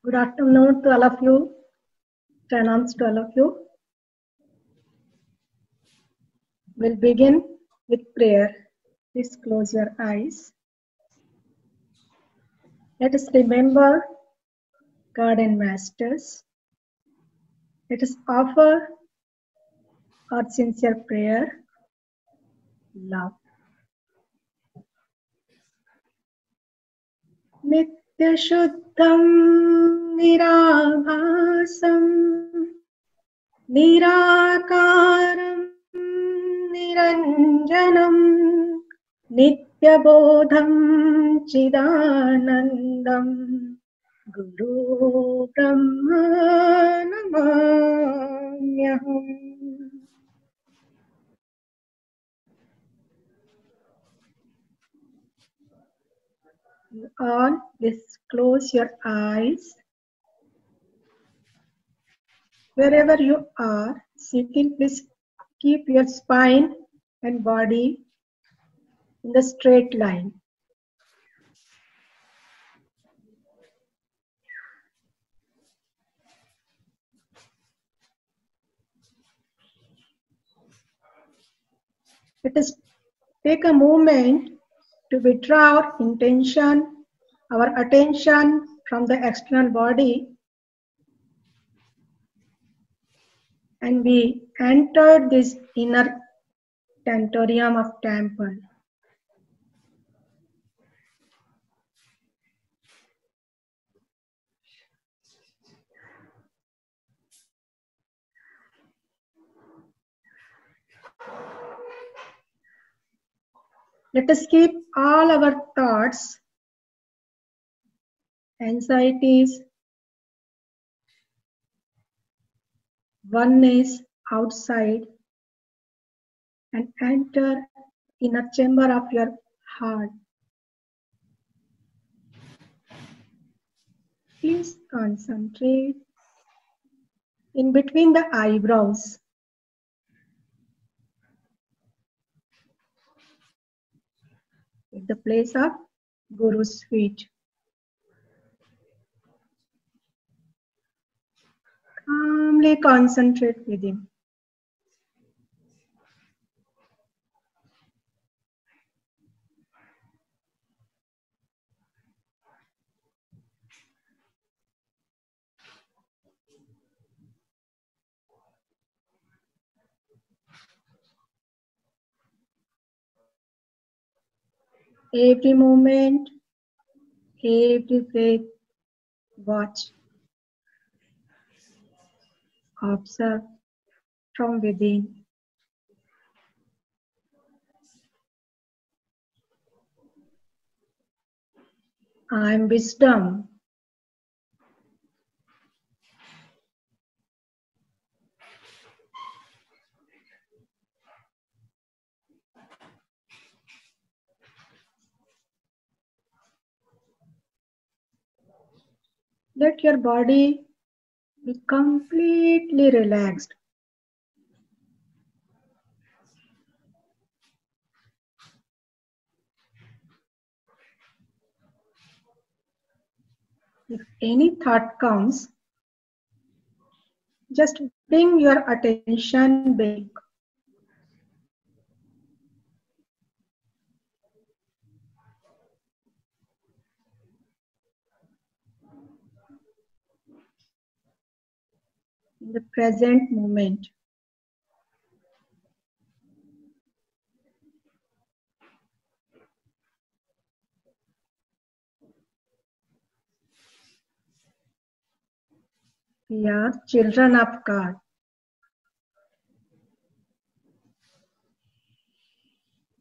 Good afternoon to all of you. Pranams to all of you. We'll begin with prayer. Please close your eyes. Let us remember God and Masters. Let us offer our sincere prayer, love. Nityashuddham nirabhasam nirakaram niranjanam nityabodham chidanandam guru brahma namamyaham. All, please close your eyes. Wherever you are sitting, please keep your spine and body in the straight line. Let us take a moment to withdraw our intention, our attention from the external body, and we entered this inner tentorium of temple. Let us keep all our thoughts, anxieties, oneness outside and enter inner chamber of your heart. Please concentrate in between the eyebrows. At the place of Guru's feet. Calmly concentrate with him. Every moment, every breath, watch. Observe from within. I am wisdom. Let your body be completely relaxed. If any thought comes, just bring your attention back. In the present moment. We are children of God.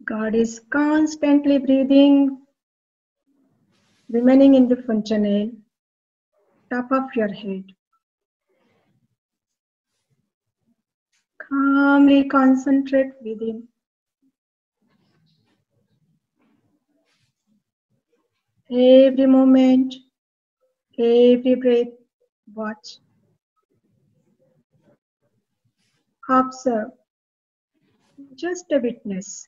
God is constantly breathing, remaining in the fontanel, top of your head. Calmly concentrate with him. Every moment, every breath, watch. Observe. Just a witness.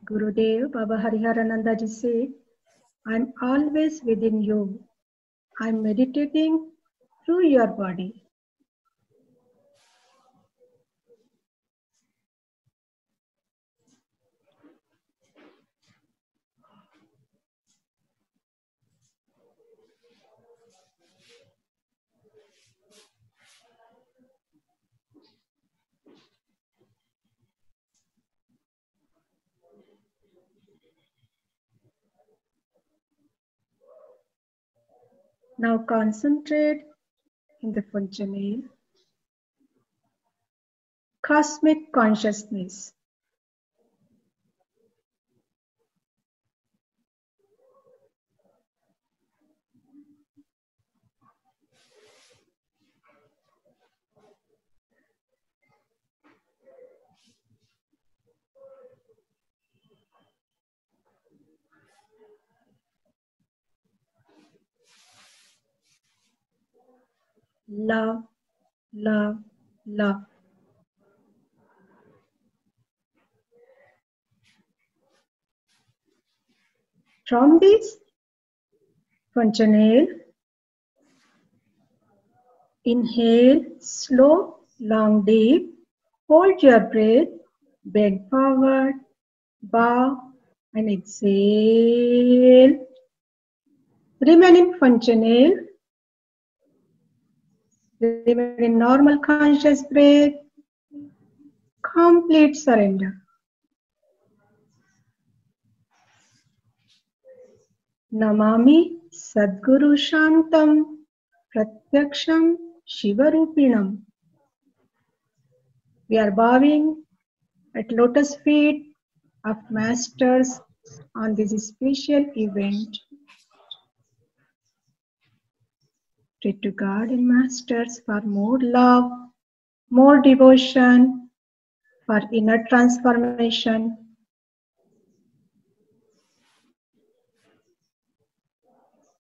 Gurudev Baba Hariharananda ji said, I'm always within you. I'm meditating through your body. Now concentrate in the Funchanail, cosmic consciousness. Love, love, love. From this Funchanail, inhale, slow, long, deep. Hold your breath, bend forward, bow, and exhale. Remain in Funchanail. Remain in normal conscious breath. Complete surrender. Namami Sadguru Shantam Pratyaksham Shivarupinam. We are bowing at lotus feet of Masters on this special event. Pray to God and Masters for more love, more devotion, for inner transformation.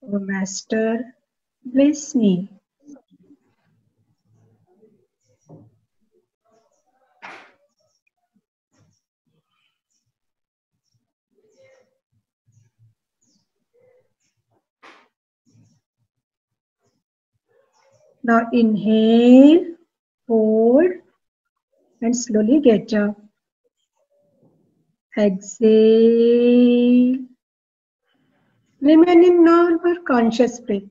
O Master, bless me. Now inhale, hold, and slowly get up. Exhale. Remain in normal conscious breath.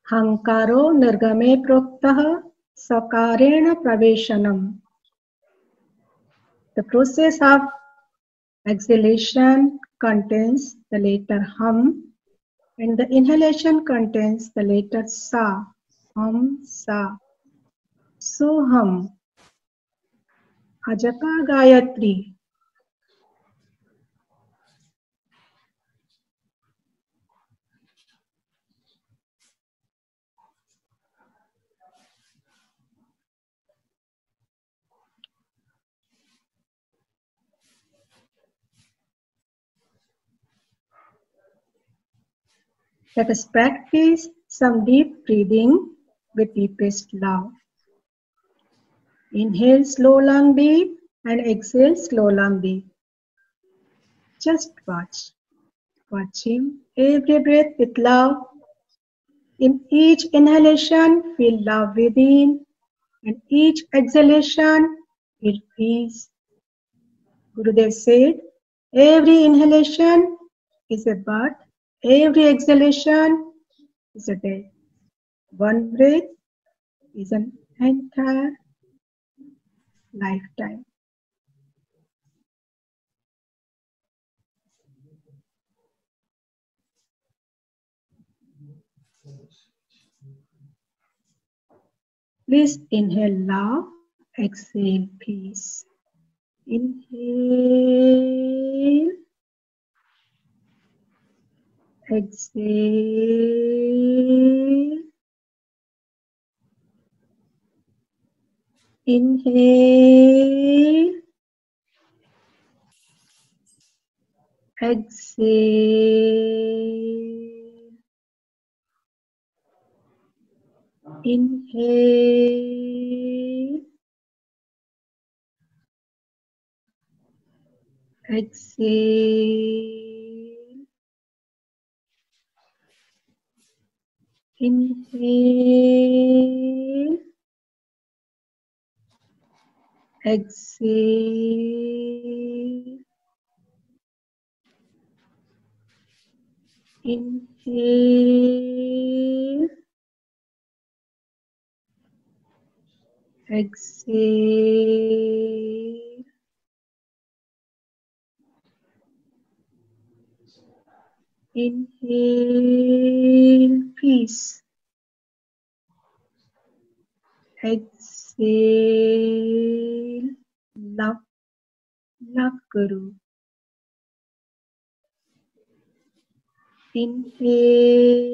Hankaro nirgame proktah sakarena pravesanam. The process of exhalation contains the letter hum and the inhalation contains the letter sa. Hum, sa. Soham. Ajapa Gayatri. Let us practice some deep breathing with deepest love. Inhale slow, long, deep, and exhale slow, long, deep. Just watch. Watching every breath with love. In each inhalation, feel love within, and each exhalation, feel peace. Gurudev said, every inhalation is a birth, every exhalation is a death. One breath is an entire lifetime. Please inhale love, exhale peace. Inhale, exhale. Inhale, exhale, inhale, exhale, inhale, exhale, inhale, exhale, inhale, peace, exhale, love, love Guru. Inhale,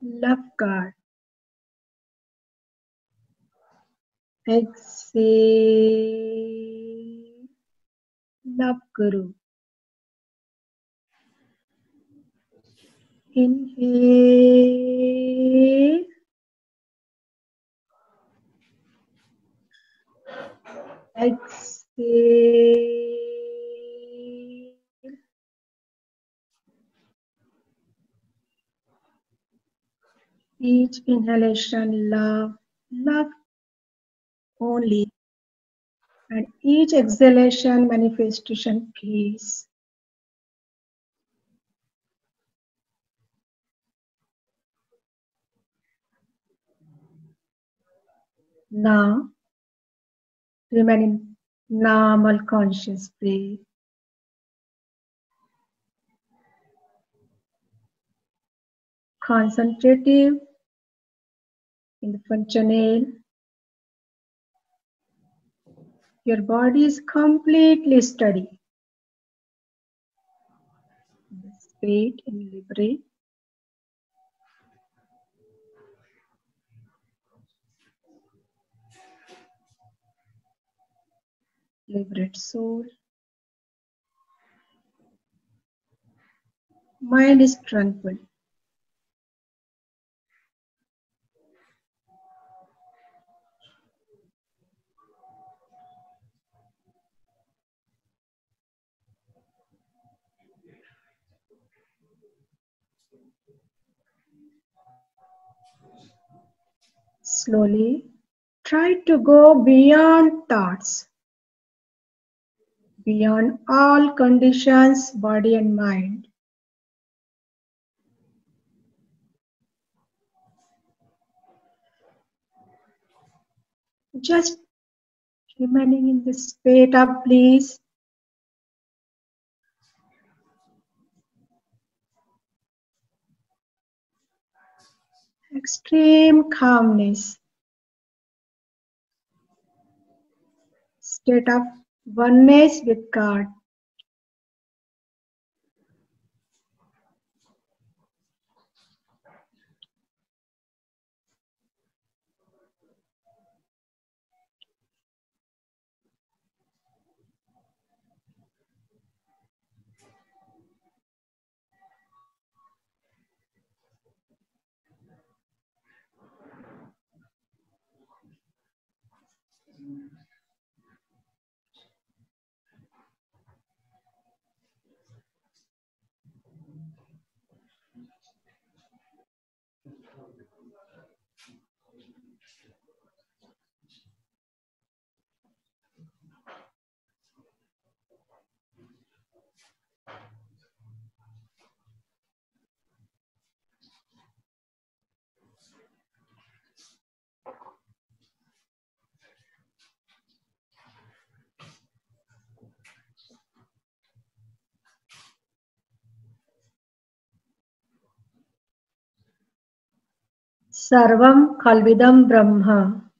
love God. Exhale, love Guru. Inhale, exhale, each inhalation love, love only, and each exhalation manifestation peace. Now, remain in normal conscious breath. Concentrative in the front channel. Your body is completely steady. Straight in libre. Liberate soul. Mind is tranquil. Slowly try to go beyond thoughts, beyond all conditions, body and mind. Just remaining in this state of bliss. Extreme calmness. State of oneness with God. Sarvam Khalvidam Brahma.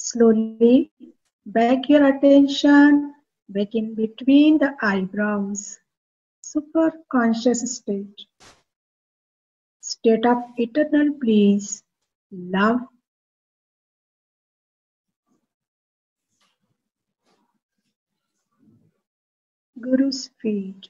Slowly back your attention back in between the eyebrows. Super conscious state of eternal bliss, love. Guru's feet.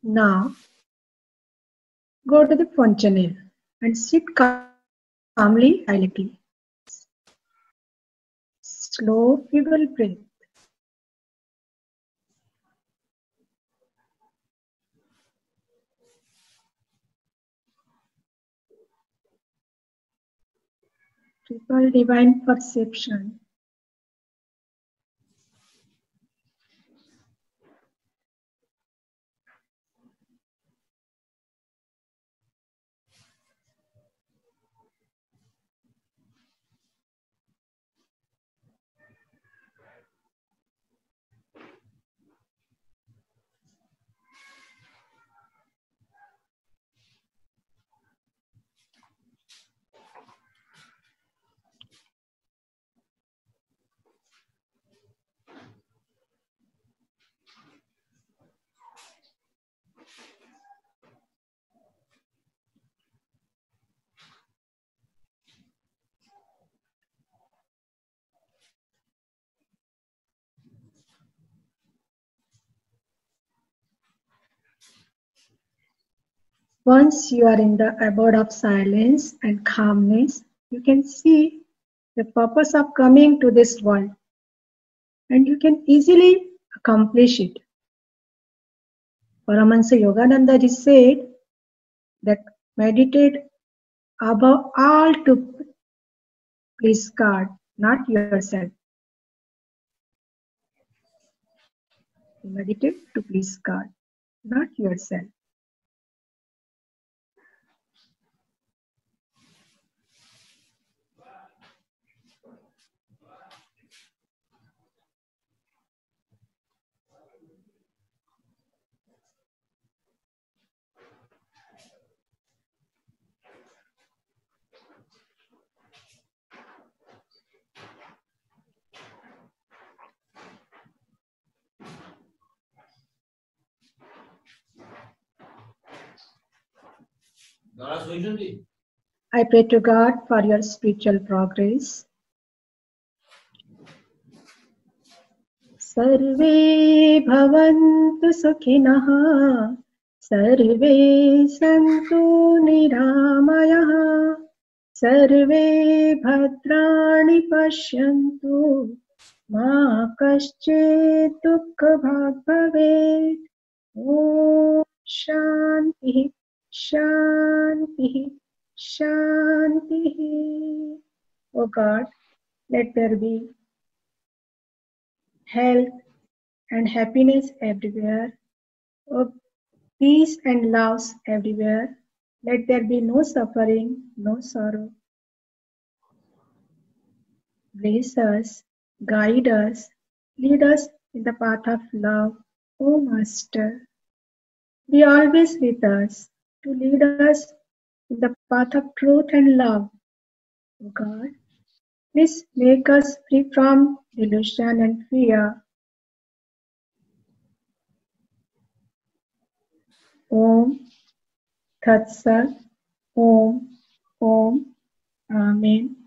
Now go to the fontanel and sit calmly, silently. Slow, feeble breath. Triple divine perception. Once you are in the abode of silence and calmness, you can see the purpose of coming to this world and you can easily accomplish it. Paramahansa Yogananda ji said that meditate above all to please God, not yourself. Meditate to please God, not yourself. I pray to God for your spiritual progress. सर्वे भवन्तु सुखिनः सर्वे सन्तु निरामयाः सर्वे भद्राणि पश्यन्तु मा कश्चित् दुःखभाग् भवेत् ॐ शान्तिः शान्तिः शान्तिः O God, let there be health and happiness everywhere. O peace and love everywhere. Let there be no suffering, no sorrow. Bless us, guide us, lead us in the path of love, O Master. Be always with us to lead us in the path of truth and love. O God, please make us free from delusion and fear. Om Tat Sat. Om. Om. Amen.